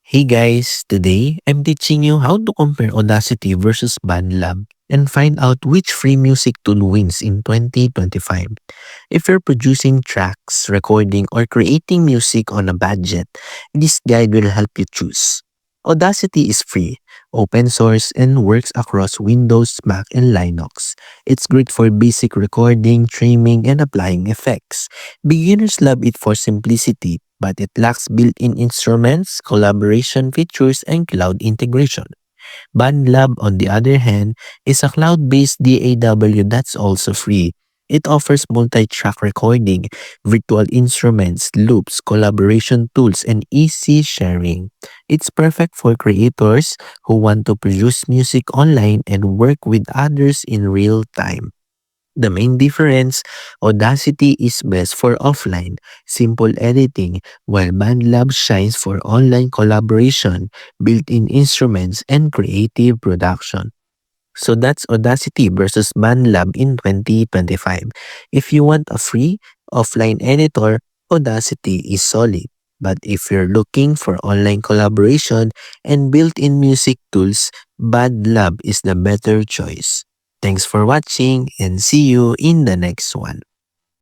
Hey guys, today I'm teaching you how to compare Audacity versus BandLab and find out which free music tool wins in 2025. If you're producing tracks, recording, or creating music on a budget, this guide will help you choose. Audacity is free, open source, and works across Windows, Mac, and Linux. It's great for basic recording, trimming, and applying effects. Beginners love it for simplicity, but it lacks built-in instruments, collaboration features, and cloud integration. BandLab, on the other hand, is a cloud-based DAW that's also free. It offers multi-track recording, virtual instruments, loops, collaboration tools, and easy sharing. It's perfect for creators who want to produce music online and work with others in real time. The main difference, Audacity is best for offline, simple editing, while BandLab shines for online collaboration, built-in instruments, and creative production. So that's Audacity versus BandLab in 2025. If you want a free, offline editor, Audacity is solid. But if you're looking for online collaboration and built-in music tools, BandLab is the better choice. Thanks for watching and see you in the next one.